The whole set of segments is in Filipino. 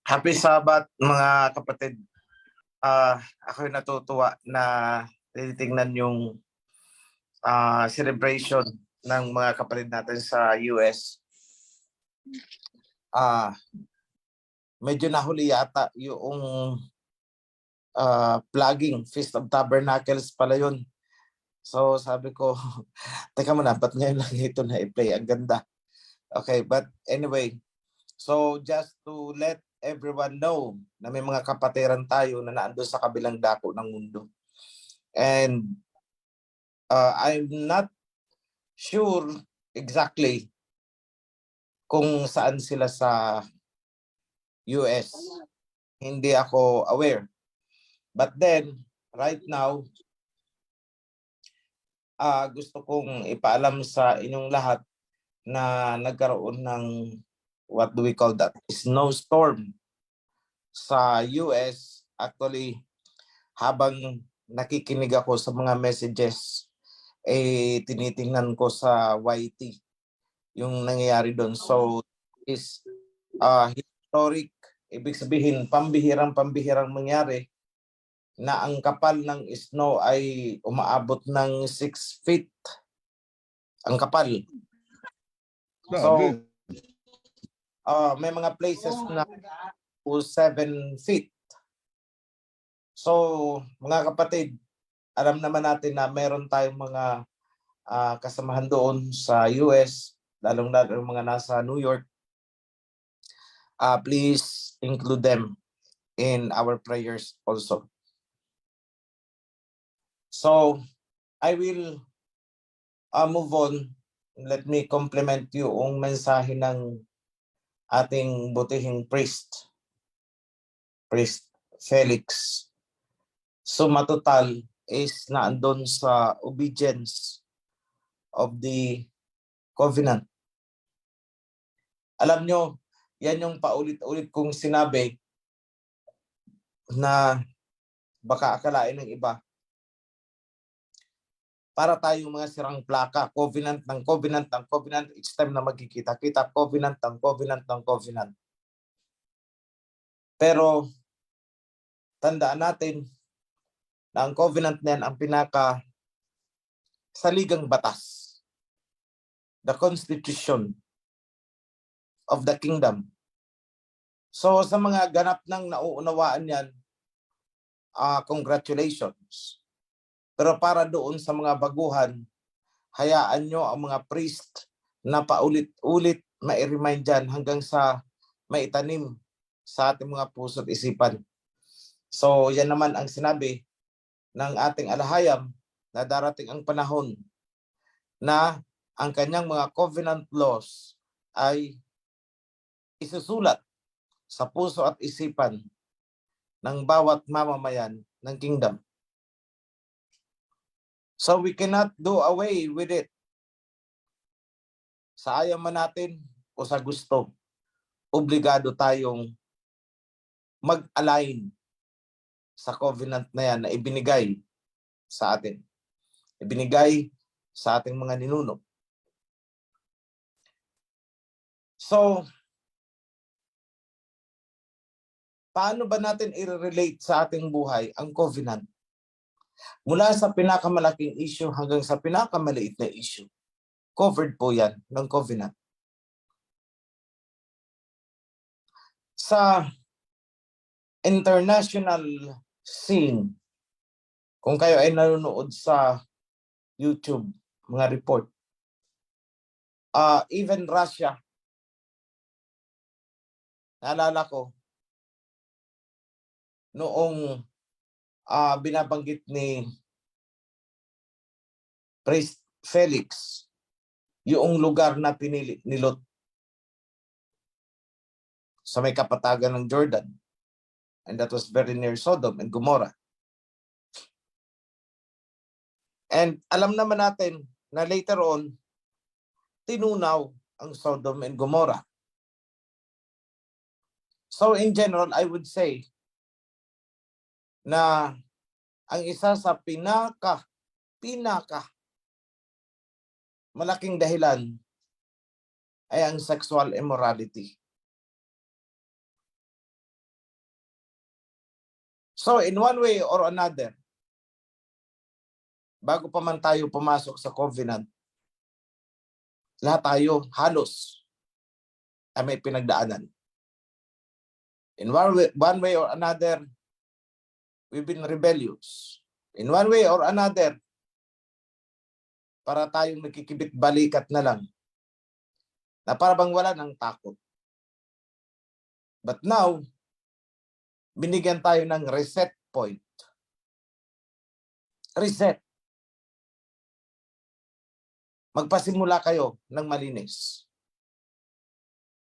Happy Sabbath mga kapatid. Ako'y natutuwa na tinitingnan yung celebration ng mga kapatid natin sa US. Medyo nahuli yata yung flagging, Feast of Tabernacles pala yun. So sabi ko, teka muna, ba't ngayon lang ito na i-play? Ang ganda. Okay, but anyway, so just to let everyone know na may mga kapatiran tayo na naandun sa kabilang dako ng mundo. And I'm not sure exactly kung saan sila sa US. Hindi ako aware. But then, right now, gusto kong ipaalam sa inyong lahat na nagkaroon ng what do we call that? Snowstorm sa US. Actually, habang nakikinig ako sa mga messages, tinitingnan ko sa YT yung nangyayari doon. So, is historic, ibig sabihin, pambihirang mangyari na ang kapal ng snow ay umaabot ng 6 feet. Ang kapal. So, may mga places na 7 feet. So, mga kapatid, alam naman natin na meron tayong mga kasamahan doon sa US, lalong-lalo mga nasa New York. Please include them in our prayers also. So, I will move on. Let me compliment yung mensahe ng ating butihing priest Felix. So, matotal is naandun sa obedience of the covenant. Alam nyo, yan yung paulit-ulit kong sinabi na baka akalain ng iba. Para tayong mga sirang plaka, covenant ng covenant ng covenant, each time na magkikita-kita, covenant ng covenant ng covenant. Pero, tandaan natin na ang covenant na yan ang pinaka saligang batas. The constitution of the kingdom. So, sa mga ganap ng nauunawaan yan, congratulations. Pero para doon sa mga baguhan, hayaan nyo ang mga priest na paulit-ulit mai-remind dyan hanggang sa maitanim sa ating mga puso at isipan. So yan naman ang sinabi ng ating alahayam na darating ang panahon na ang kanyang mga covenant laws ay isusulat sa puso at isipan ng bawat mamamayan ng kingdom. So we cannot do away with it. Sa ayaw man natin o sa gusto, obligado tayong mag-align sa covenant na yan na ibinigay sa atin. Ibinigay sa ating mga ninuno. So, paano ba natin i-relate sa ating buhay ang covenant? Mula sa pinakamalaking issue hanggang sa pinakamaliit na issue, covered po yan ng covenant. Sa international scene, kung kayo ay nanonood sa YouTube, mga report, even Russia, naalala ko, noong binabanggit ni Priest Felix, yung lugar na pinili ni Lot sa may kapatagan ng Jordan, and that was very near Sodom and Gomorrah. And alam naman natin na later on, tinunaw ang Sodom and Gomorrah. So in general, I would say na ang isa sa pinaka malaking dahilan ay ang sexual immorality. So in one way or another, bago pa man tayo pumasok sa covenant, lahat tayo halos ay may pinagdaanan. In one way or another, we've been rebellious. In one way or another, para tayong nakikibit-balikat na lang, na para bang wala ng takot. But now, binigyan tayo ng reset point. Reset. Magpasimula kayo ng malinis.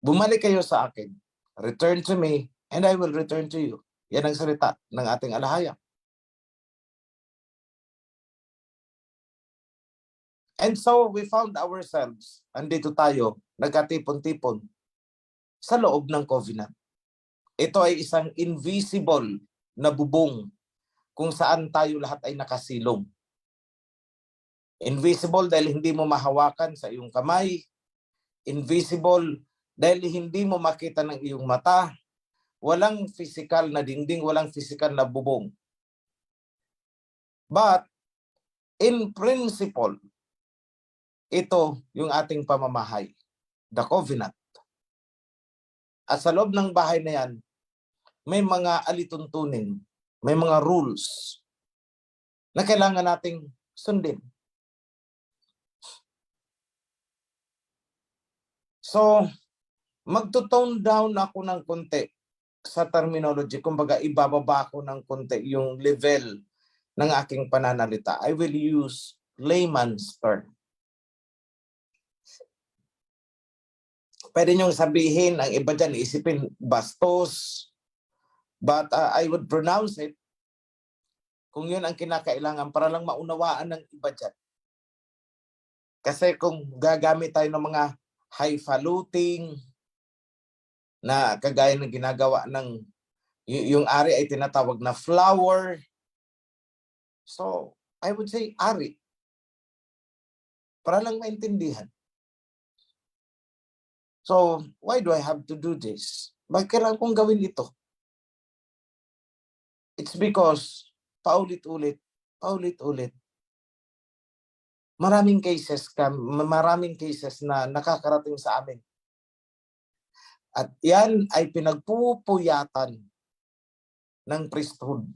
Bumalik kayo sa akin. Return to me, and I will return to you. Yan ang salita ng ating alahayang. And so, we found ourselves, andito tayo, nagkatipon-tipon sa loob ng covenant. Ito ay isang invisible na bubong kung saan tayo lahat ay nakasilong. Invisible dahil hindi mo mahawakan sa iyong kamay. Invisible dahil hindi mo makita ng iyong mata. Walang physical na dingding, walang physical na bubong. But, in principle, ito yung ating pamamahay, the covenant. At sa loob ng bahay na yan, may mga alituntunin, may mga rules na kailangan nating sundin. So, magto-tone down ako ng konti sa terminology. Kumbaga, ibababa ko ng konti yung level ng aking pananalita. I will use layman's term. Pwede niyong sabihin, ang iba dyan, isipin bastos. But I would pronounce it kung yun ang kinakailangan para lang maunawaan ng iba dyan. Kasi kung gagamit tayo ng mga highfalutin na kagaya ng ginagawa ng yung ari ay tinatawag na flower. So, I would say ari. Para lang maintindihan. So, why do I have to do this? Bakit kailangan kong gawin ito? It's because paulit-ulit, maraming cases na nakakarating sa amin. At yan ay pinagpupuyatan ng priesthood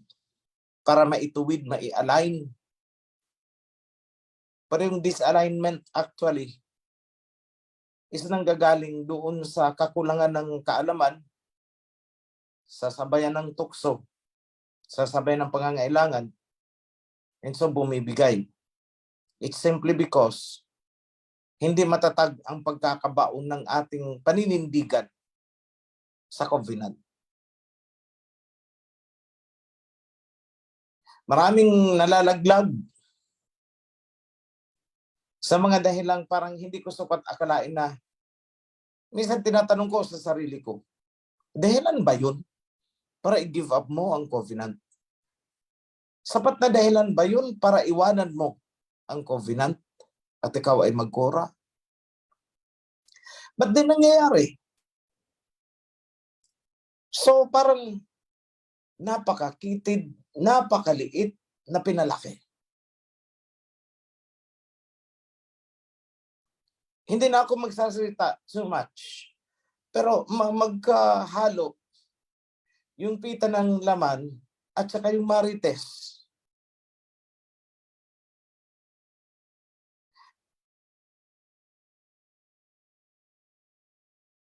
para maituwid, mai-align. Pero yung disalignment actually is nanggagaling doon sa kakulangan ng kaalaman, sa sabayan ng tukso, sa sabayan ng pangangailangan, and so bumibigay. It's simply because hindi matatag ang pagkakabaon ng ating paninindigan sa covenant. Maraming nalalaglag sa mga dahilang parang hindi ko sapat akalain na minsan tinatanong ko sa sarili ko, dahilan ba yun para i-give up mo ang covenant? Sapat na dahilan ba yun para iwanan mo ang covenant at ikaw ay magkora? Ba't din nangyayari? So parang napakakitid, napakaliit na pinalaki. Hindi na ako magsasalita so much. Pero magkahalo yung pita ng laman at saka yung marites.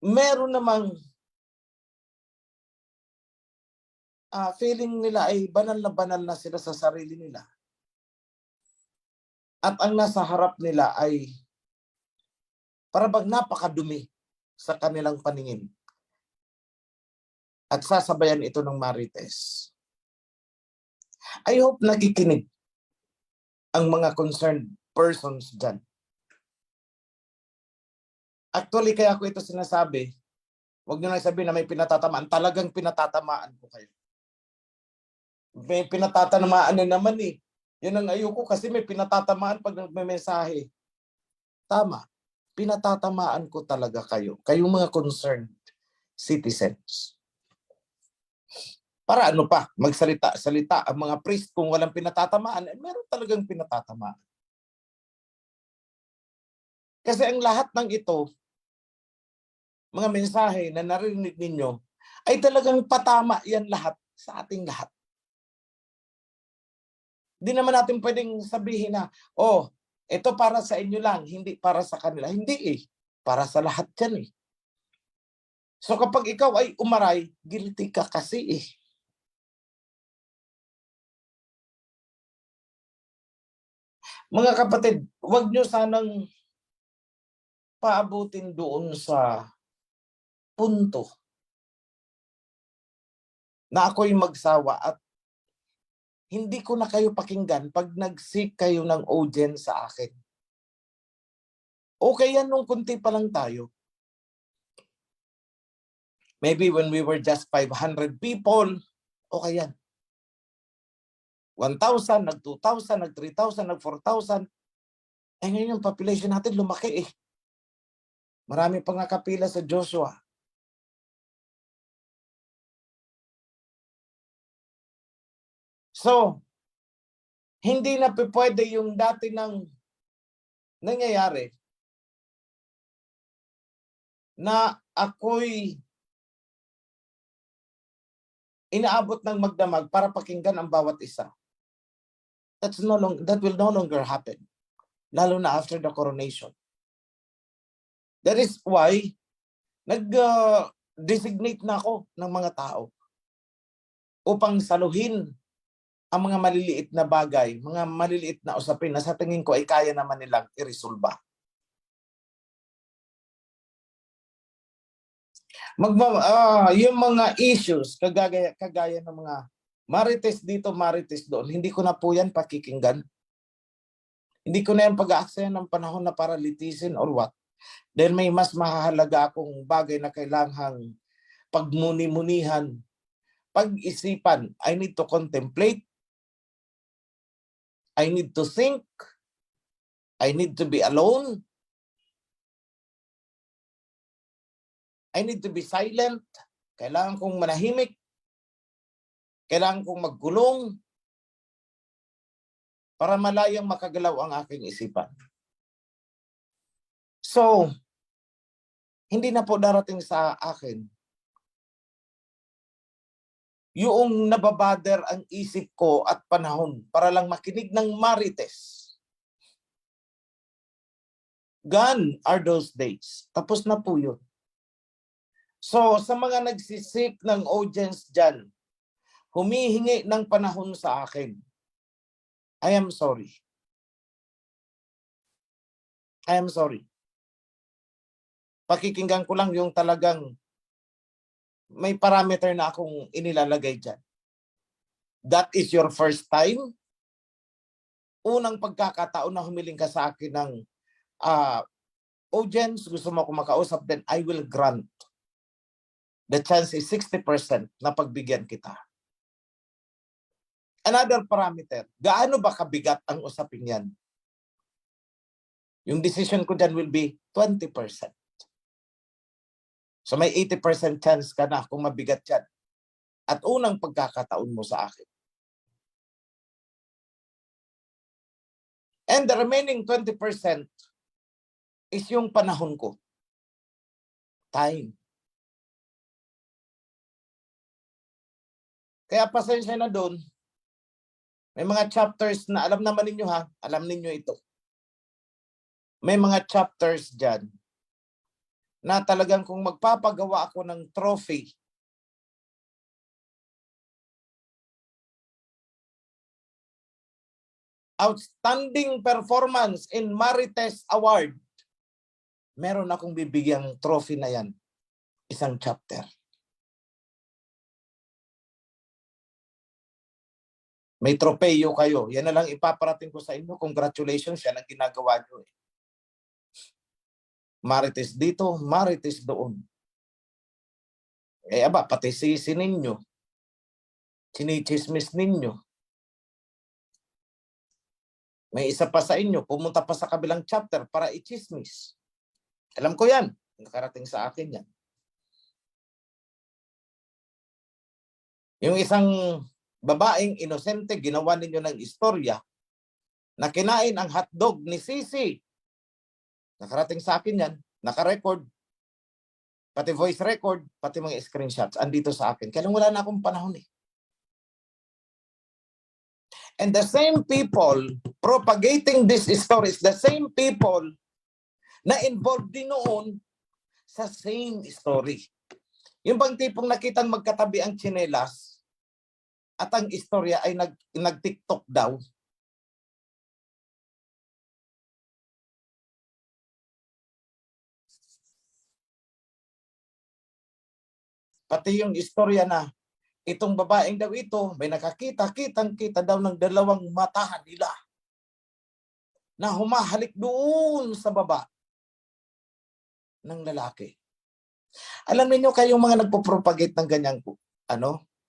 Meron namang feeling nila ay banal na sila sa sarili nila. At ang nasa harap nila ay para bang napakadumi sa kanilang paningin. At sasabayan ito ng marites. I hope nakikinig ang mga concerned persons dyan. Actually, kaya ako ito sinasabi, huwag nyo lang sabihin na may pinatatamaan. Talagang pinatatamaan ko kayo. May pinatatamaan na naman eh. Yan ang ayoko kasi may pinatatamaan pag nagme-mensahe. Tama. Pinatatamaan ko talaga kayo. Kayong mga concerned citizens. Para ano pa, magsalita-salita ang mga priest kung walang pinatatamaan, meron talagang pinatatamaan. Kasi ang lahat ng ito, mga mensahe na narinig ninyo, ay talagang patama yan lahat sa ating lahat. Di naman natin pwedeng sabihin na, oh, ito para sa inyo lang, hindi para sa kanila. Hindi eh. Para sa lahat yan eh. So kapag ikaw ay umaray, guilty ka kasi eh. Mga kapatid, huwag nyo sanang paabutin doon sa punto na ako'y magsawa at hindi ko na kayo pakinggan pag nag-seek kayo ng audience sa akin. Okay yan nung kunti pa lang tayo. Maybe when we were just 500 people, okay yan. 1,000, nag-2,000, nag-3,000, nag-4,000. Eh ngayon yung population natin lumaki eh. Marami pang nakapila sa Joshua. So, hindi na pwede yung dati nang nangyayari na ako'y inaabot ng magdamag para pakinggan ang bawat isa. That will no longer happen. Lalo na after the coronation. That is why nag-designate na ako ng mga tao upang saluhin ang mga maliliit na bagay, mga maliliit na usapin na sa tingin ko ay kaya naman nilang iresolba. Yung mga issues, kagaya ng mga marites dito, marites doon, hindi ko na po yan pakikinggan. Hindi ko na yan pag-aaksayan ng panahon na para litisin or what. Dahil may mas mahalaga akong bagay na kailangang pagmuni-munihan, pag-isipan. I need to contemplate. I need to think. I need to be alone. I need to be silent. Kailangan kong manahimik. Kailangan kong magkulong para malayang makagalaw ang aking isipan. So, hindi na po darating sa akin yung nababader ang isip ko at panahon para lang makinig ng marites. Gone are those days. Tapos na po yun. So, sa mga nagsisik ng audience dyan, humihingi ng panahon sa akin, I am sorry. I am sorry. Pakikinggan ko lang yung talagang may parameter na akong inilalagay dyan. That is your first time. Unang pagkakataon na humiling ka sa akin ng audience, gusto mo akong makausap, then I will grant. The chance is 60% na pagbigyan kita. Another parameter, gaano ba kabigat ang usapin yan? Yung decision ko dyan will be 20%. So may 80% chance ka na kung mabigat yan. At unang pagkakataon mo sa akin. And the remaining 20% is yung panahon ko. Time. Kaya pasensya na doon. May mga chapters na alam naman ninyo ha. Alam ninyo ito. May mga chapters dyan na talagang kung magpapagawa ako ng trophy, outstanding performance in Marites Award, meron akong bibigyang trophy na yan. Isang chapter. May tropeyo kayo. Yan na lang ipaparating ko sa inyo. Congratulations, yan ang ginagawa nyo. Marites dito, marites doon. Eh aba, pati sisi ninyo. Sinichismis ninyo. May isa pa sa inyo, pumunta pa sa kabilang chapter para i-chismis. Alam ko yan. Nakarating sa akin yan. Yung isang babaeng inosente, ginawa ninyo ng istorya na kinain ang hotdog ni Sisi. Nakarating sa akin yan, naka-record, pati voice record, pati mga screenshots, andito sa akin. Kaya wala na akong panahon eh. And the same people propagating these stories, the same people na involved din noon sa same story. Yung bang tipong nakitang magkatabi ang tsinelas at ang istorya ay nag-TikTok daw. Pati yung istorya na itong babaeng daw ito, may nakakita-kitang-kita daw ng dalawang mata nila na humahalik doon sa baba ng lalaki. Alam niyo kayong mga nagpo-propagate ng ganyang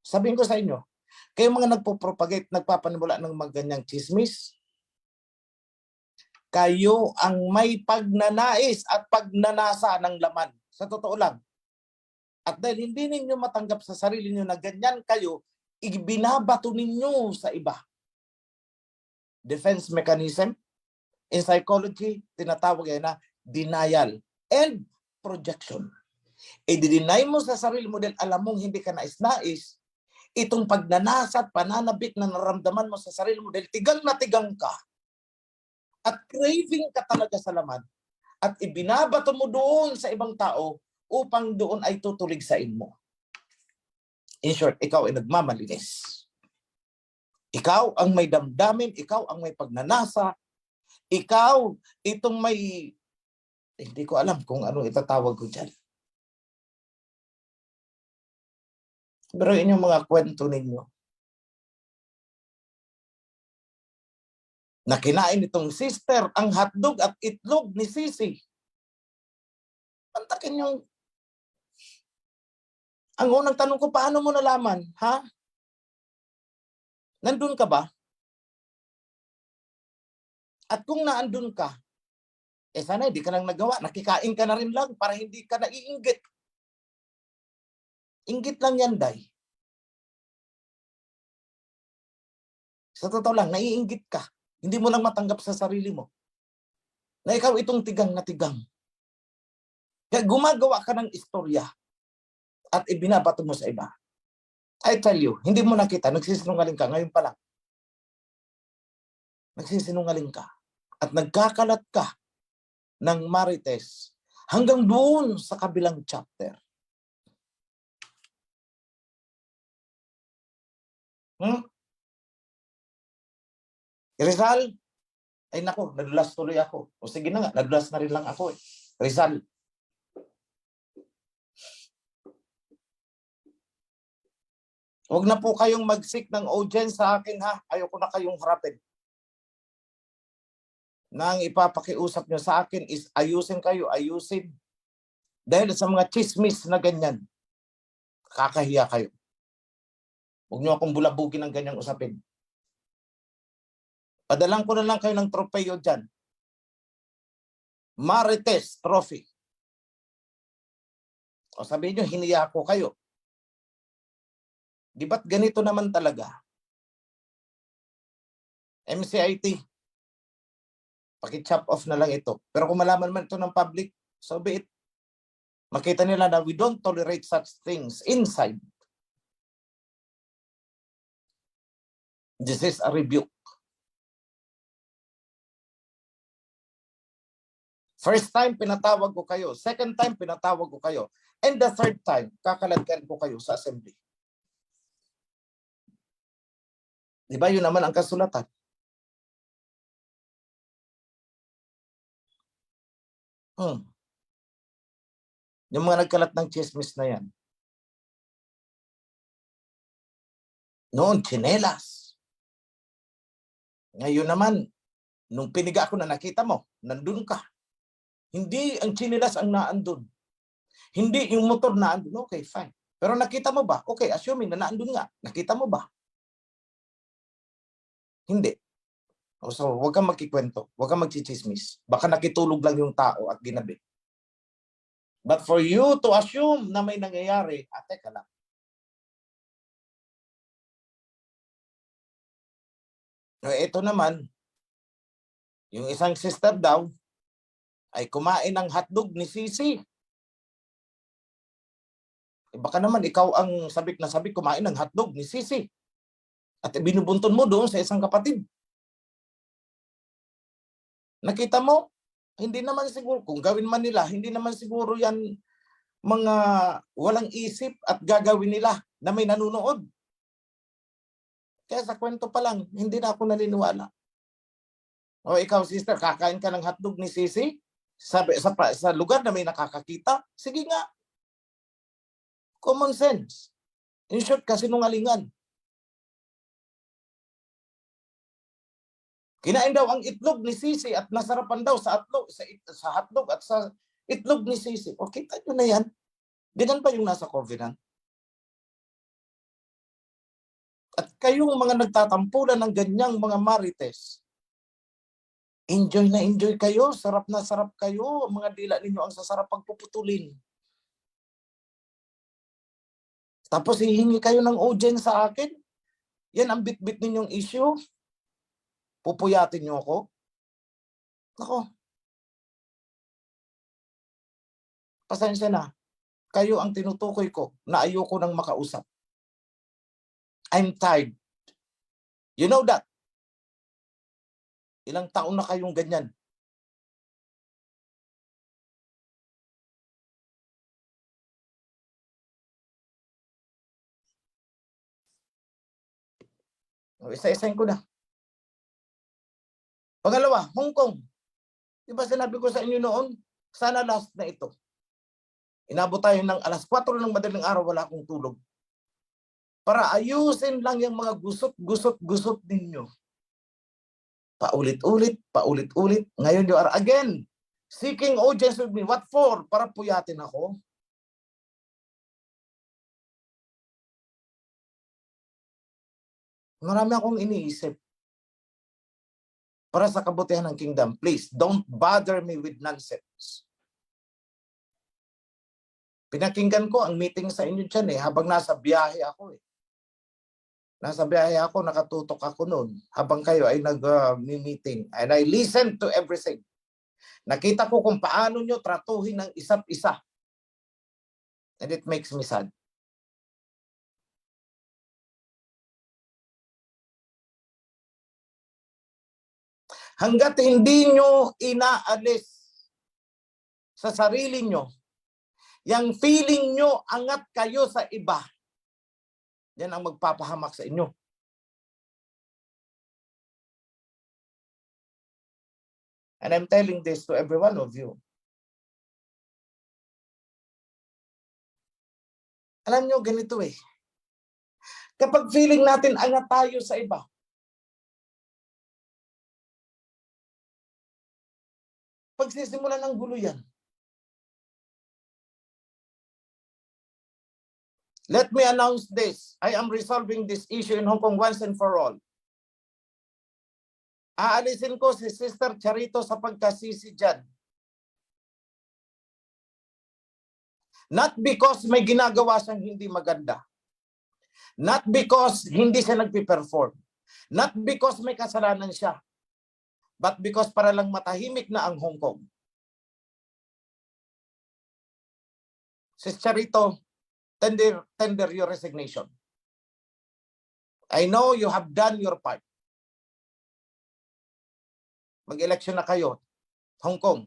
sabihin ko sa inyo, kayong mga nagpo-propagate, nagpapanimula ng mga ganyang chismis, kayo ang may pagnanais at pagnanasa ng laman. Sa totoo lang. At dahil hindi ninyo matanggap sa sarili niyo na ganyan kayo, ibinabato ninyo sa iba. Defense mechanism, in psychology, tinatawag yan na denial and projection. I-deny mo sa sarili mo dahil alam mong hindi ka nais-nais, itong pagnanasa at pananabik na naramdaman mo sa sarili mo dahil tigang na tigang ka at craving ka talaga sa laman at ibinabato mo doon sa ibang tao upang doon ay tutuligsain mo. In short, ikaw ay nagmamalinis. Ikaw ang may damdamin, ikaw ang may pagnanasa, ikaw itong may, hindi ko alam kung ano itatawag ko dyan. Pero inyong mga kwento ninyo, na kinain itong sister ang hotdog at itlog ni Sisi. Pantakin yung ang unang tanong ko, paano mo nalaman? Ha? Nandun ka ba? At kung naandun ka, sana hindi ka nang nagawa. Nakikain ka na rin lang para hindi ka naiinggit. Inggit lang yan, Day. Sa totoo lang, naiinggit ka. Hindi mo lang matanggap sa sarili mo na ikaw itong tigang na tigang. Kaya gumagawa ka ng istorya at ibinabato mo sa iba. I tell you, hindi mo nakita, nagsisinungaling ka ngayon pa lang. Nagsisinungaling ka at nagkakalat ka ng marites hanggang doon sa kabilang chapter. Rizal, ay nako, nadulas tuloy ako. O sige na nga, nadulas na rin lang ako eh. Rizal, huwag na po kayong mag-seek ng audience sa akin ha. Ayoko na kayong harapin. Nang ipapakiusap nyo sa akin is ayusin kayo, ayusin. Dahil sa mga chismis na ganyan, kakahiya kayo. Huwag nyo akong bulabugin ng ganyang usapin. Padalang ko na lang kayo ng tropeyo dyan. Marites Trophy. O sabihin nyo, hiniya ko kayo. Di ba't ganito naman talaga? MCIT, paki-chop off na lang ito. Pero kung malaman man ito ng public, so be it. Makita nila na we don't tolerate such things inside. This is a rebuke. First time, pinatawag ko kayo. Second time, pinatawag ko kayo. And the third time, kakalagyan ko kayo sa assembly. Di ba yun naman ang kasulatan? Yung mga nagkalat ng chismis na yan. Noon, tsinelas. Ngayon naman, nung piniga ko na nakita mo, nandun ka. Hindi ang tsinelas ang naandun. Hindi yung motor naandun. Okay, fine. Pero nakita mo ba? Okay, assuming na naandun nga. Nakita mo ba? Hindi. So, huwag kang magkikwento. Huwag kang magchichismis. Baka nakitulog lang yung tao at ginabi. But for you to assume na may nangyayari, teka lang. Ito naman, yung isang sister daw ay kumain ng hotdog ni Sisi. Baka naman ikaw ang sabik na sabik kumain ng hotdog ni Sisi. At binubunton mo doon sa isang kapatid. Nakita mo, hindi naman siguro, kung gawin man nila, hindi naman siguro yan mga walang isip at gagawin nila na may nanunood. Kaya sa kwento pa lang, hindi na ako naniniwala. O ikaw, sister, kakain ka ng hotdog ni Sisi? Sa lugar na may nakakakita? Sige nga. Common sense. In short, kasinungalingan. Kinain daw ang itlog ni Sisi at nasarapan daw sa hotdog at sa itlog ni Sisi. O kita nyo na yan. Ganyan pa yung nasa covenant. At kayong mga nagtatampulan ng ganyang mga marites, enjoy na enjoy kayo, sarap na sarap kayo, mga dila ninyo ang sasarap pagpuputulin. Tapos hihingi kayo ng audience sa akin, yan ang bit-bit ninyong issue, pupuyatin nyo ako. Ako, pasensya na, kayo ang tinutukoy ko na ayoko nang makausap. I'm tired. You know that? Ilang taon na kayong ganyan. Isa-isahin ko na. Pangalawa, Hong Kong. Diba sinabi ko sa inyo noon, sana last na ito. Inabot tayo ng alas 4 ng madaling araw, wala akong tulog. Para ayusin lang yung mga gusot ninyo. Paulit-ulit. Ngayon you are again seeking audience with me. What for? Para puyatin ako. Marami akong iniisip. Para sa kabutihan ng kingdom, please, don't bother me with nonsense. Pinakinggan ko ang meeting sa inyo dyan habang nasa biyahe ako Nasa biyahe ako, nakatutok ako noon habang kayo ay nag-meeting. And I listened to everything. Nakita ko kung paano nyo tratuhin ng isa't isa. And it makes me sad. Hanggat hindi nyo inaalis sa sarili nyo, yung feeling nyo angat kayo sa iba, yan ang magpapahamak sa inyo. And I'm telling this to every one of you. Alam nyo, ganito kapag feeling natin angat tayo sa iba, pagsisimulan ng gulo yan. Let me announce this. I am resolving this issue in Hong Kong once and for all. Aalisin ko si Sister Charito sa pagkasisi dyan. Not because may ginagawa siyang hindi maganda. Not because hindi siya nagpiperform. Not because may kasalanan siya. But because para lang matahimik na ang Hong Kong. Sister Charito, tender your resignation. I know you have done your part. Mag-election na kayo, Hong Kong.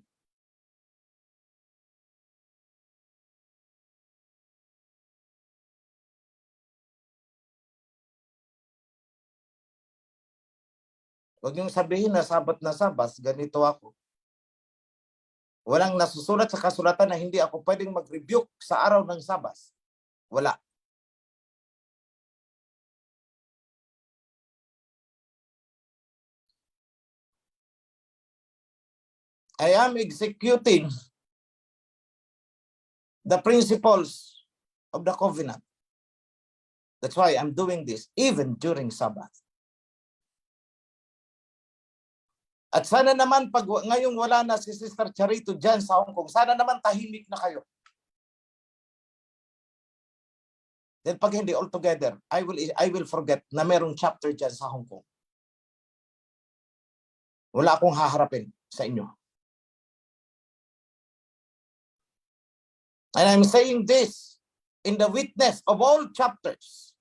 Huwag niyong sabihin na sabat na sabas, ganito ako. Walang nasusulat sa kasulatan na hindi ako pwedeng mag-rebuke sa araw ng sabas. Wala. I am executing the principles of the covenant. That's why I'm doing this even during Sabbath. At sana naman pag ngayong wala na si Sister Charito dyan sa Hong Kong, sana naman tahimik na kayo. Then pag hindi all together, I will forget na merong chapter dyan sa Hong Kong. Wala akong haharapin sa inyo. And I'm saying this in the witness of all chapters.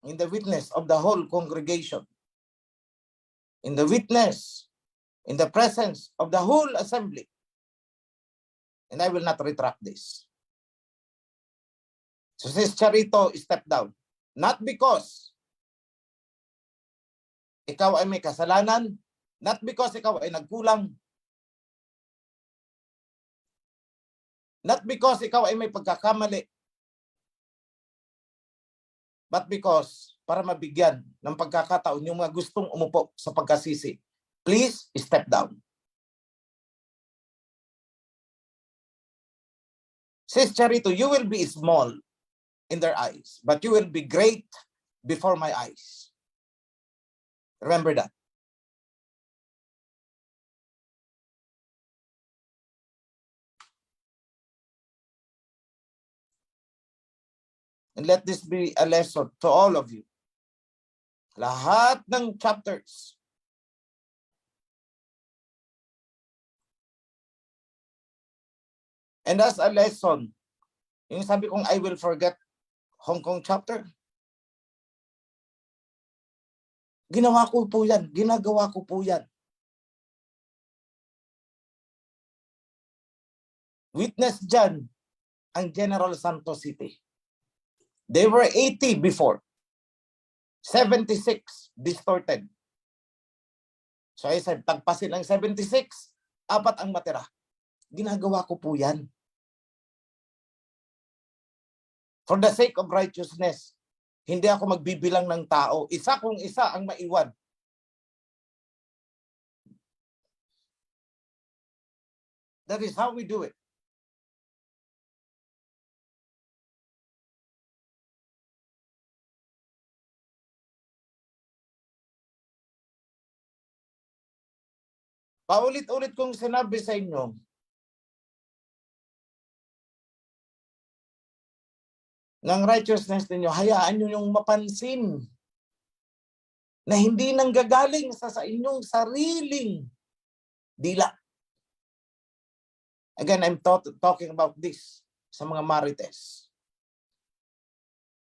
In the witness of the whole congregation, in the witness, in the presence of the whole assembly. And I will not retract this. So Sis Charito stepped down. Not because ikaw ay may kasalanan, not because ikaw ay nagkulang, not because ikaw ay may pagkakamali, but because para mabigyan ng pagkakataon yung mga gustong umupo sa pagkasisi, please step down. Sis Charito, you will be small in their eyes, but you will be great before my eyes. Remember that. And let this be a lesson to all of you. Lahat ng chapters. And as a lesson, yung sabi kong I will forget Hong Kong chapter, ginawa ko po yan. Ginagawa ko po yan. Witness dyan ang General Santos City. They were 80 before. 76 distorted. So I said, tagpasin ang 76, 4 ang matira. Ginagawa ko po yan. For the sake of righteousness, hindi ako magbibilang ng tao. Isa kung isa ang maiwan. That is how we do it. Paulit-ulit kong sinabi sa inyo, ng righteousness ninyo, hayaan nyo yung mapansin na hindi nanggagaling sa inyong sariling dila. Again, I'm talking about this sa mga marites.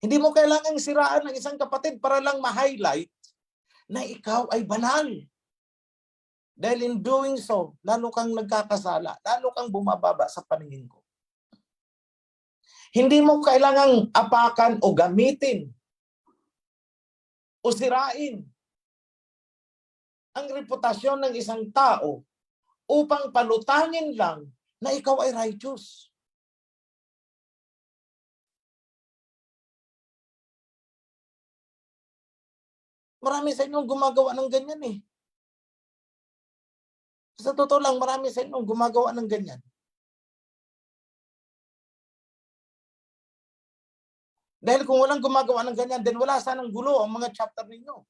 Hindi mo kailangang siraan ng isang kapatid para lang ma-highlight na ikaw ay banal. Dahil in doing so, lalo kang nagkakasala, lalo kang bumababa sa paningin ko. Hindi mo kailangang apakan o gamitin o sirain ang reputasyon ng isang tao upang palutangin lang na ikaw ay righteous. Marami sa inyong gumagawa ng ganyan eh. Sa totoo lang, marami sa inyong gumagawa ng ganyan. Dahil kung walang gumagawa ng ganyan, then wala sanang gulo ang mga chapter ninyo.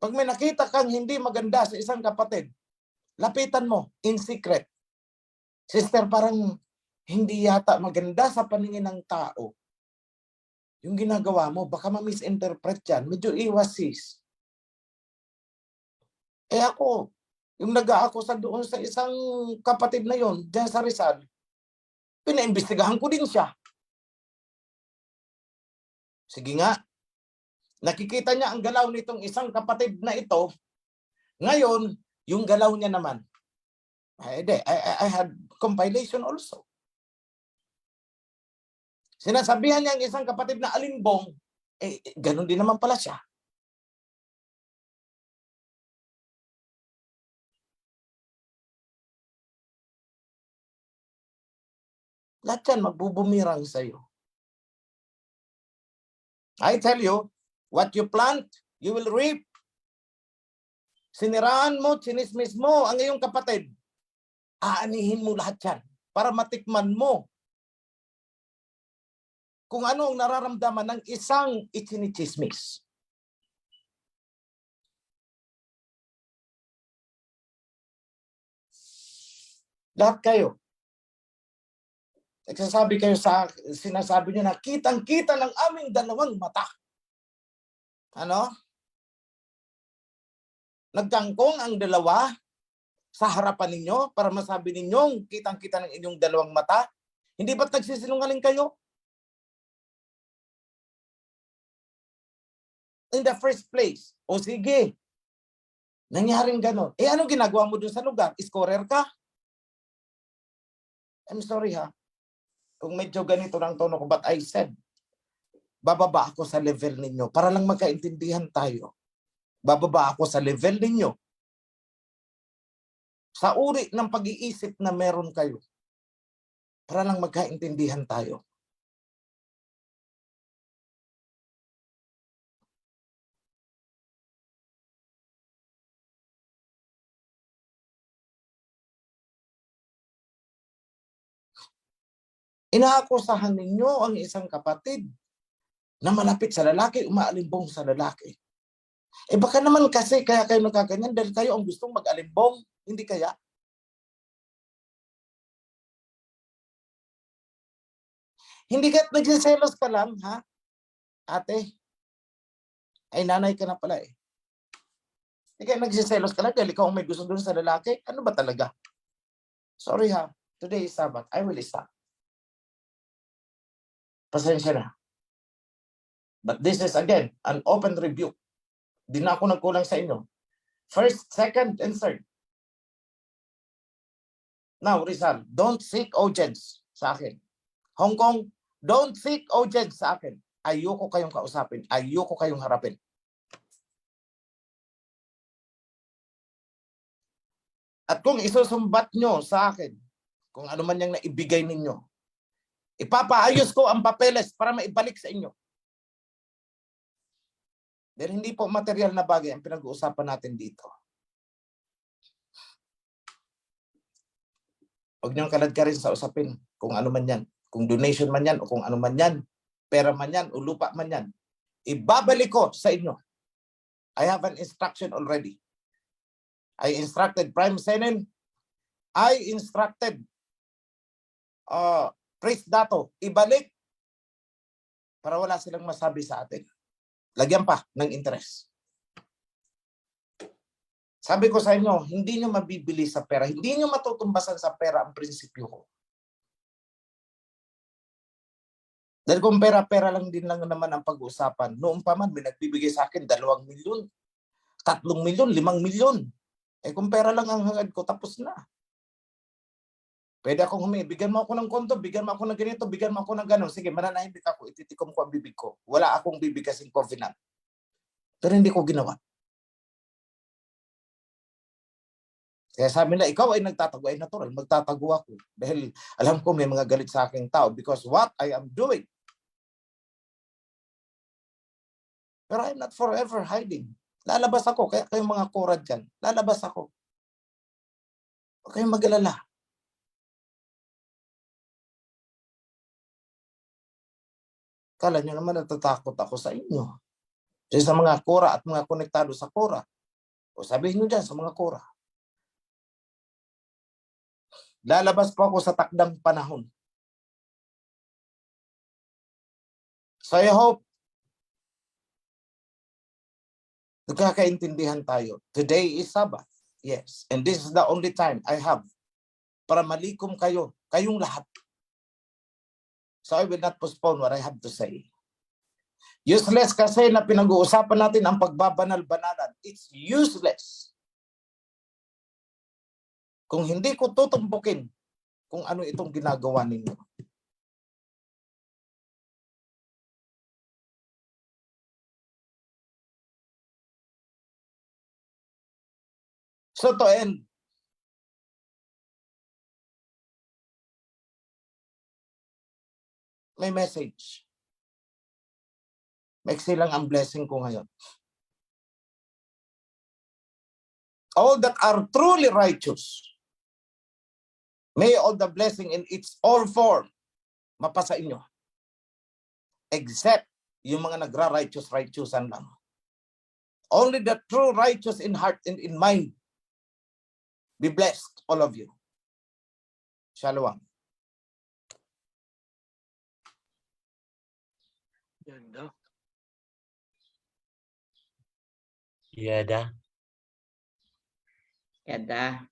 Pag may nakita kang hindi maganda sa isang kapatid, lapitan mo in secret. Sister, parang hindi yata maganda sa paningin ng tao. Yung ginagawa mo, baka ma-misinterpret yan. Medyo iwas sis. Ako, yung nag-aakusa doon sa isang kapatid na yon, dyan sa Rizal, pinaimbestigahan ko din siya. Sige nga, nakikita niya ang galaw nitong isang kapatid na ito. Ngayon, yung galaw niya naman. I had compilation also. Sinasabihan niya ang isang kapatid na alimbong, ganun din naman pala siya. Lahat yan magbubumirang sa'yo. I tell you, what you plant, you will reap. Siniraan mo, chinismis mo ang iyong kapatid. Aanihin mo lahat yan para matikman mo kung ano ang nararamdaman ng isang ichinichismis. Lahat kayo. Nagsasabi kayo sinasabi niyo na kitang-kita ng aming dalawang mata. Ano? Nagkangkong ang dalawa sa harapan ninyo para masabi ninyong kitang-kita ng inyong dalawang mata. Hindi ba't nagsisinungaling kayo? In the first place. O sige, nangyaring ganon. Anong ginagawa mo dun sa lugar? Scorer ka? I'm sorry ha. Kung medyo ganito ng tono ko, but I said, bababa ako sa level ninyo para lang magkaintindihan tayo. Bababa ako sa level ninyo. Sa uri ng pag-iisip na meron kayo. Para lang magkaintindihan tayo. Inaakusahan ninyo ang isang kapatid na malapit sa lalaki, umaalimbong sa lalaki. Baka naman kasi kaya kayo nagkaganyan dahil kayo ang gustong mag-alimbong, hindi kaya? Hindi ka't nagsiselos ka lang, ha? Ate, ay nanay ka na pala eh. Hindi ka't nagsiselos ka lang dahil ikaw ang may gusto doon sa lalaki. Ano ba talaga? Sorry ha, today is Sabbath. I will stop. Pasensya na. But this is again, an open review. Di na ako nagkulang sa inyo. First, second, and third. Now, Rizal, don't seek audience sa akin. Hong Kong, don't seek audience sa akin. Ayoko kayong kausapin. Ayoko kayong harapin. At kung isusumbat nyo sa akin, kung ano man yung naibigay ninyo, ipapaayos ko ang papeles para maibalik sa inyo. Dahil hindi po material na bagay ang pinag-uusapan natin dito. Huwag niyong kalad ka rin sa usapin kung ano man yan. Kung donation man yan o kung ano man yan, pera man yan o lupa man yan. Ibabalik ko sa inyo. I have an instruction already. I instructed Prime Senen. I instructed Priest Dato. Ibalik para wala silang masabi sa atin. Lagyan pa ng interest. Sabi ko sa inyo, hindi nyo mabibili sa pera. Hindi nyo matutumbasan sa pera ang prinsipyo ko. Dahil kung pera-pera lang din lang naman ang pag-uusapan, noong pa man, may nagbibigay sa akin 2 milyon, 3 milyon, 5 milyon. Kung pera lang ang hangad ko, tapos na. Pwede akong humingi, bigyan mo ako ng konto, bigyan mo ako ng ganito, bigyan mo ako ng gano'n. Sige, mananahimik ako, ititikom ko ang bibig ko. Wala akong bibig kasing covenant. Pero hindi ko ginawa. Kaya sabi nila, ikaw ay nagtatago, ay natural, magtatago ako. Dahil alam ko may mga galit sa aking tao because what I am doing. Pero I'm not forever hiding. Lalabas ako, kaya kayong mga kurad dyan, lalabas ako. Huwag kayong mag-alala. Kala nyo naman natatakot ako sa inyo. Kasi sa mga kura at mga konektado sa kura. O sabihin nyo dyan sa mga kura. Lalabas po ako sa takdang panahon. So I hope nagkakaintindihan tayo. Today is Sabbath. Yes. And this is the only time I have para malikom kayo, kayong lahat. So I will not postpone what I have to say. Useless kasi na pinag-uusapan natin ang pagbabanal-banalan. It's useless. Kung hindi ko tutumpukin kung ano itong ginagawa ninyo. So to end, may message. Maiksi lang ang blessing ko ngayon. all that are truly righteous. May all the blessing in its all form mapasa inyo. Except yung mga nagra-righteous-righteousan lang. Only the true righteous in heart and in mind. Be blessed, all of you. Shalom. Ganda. Yada. Yada.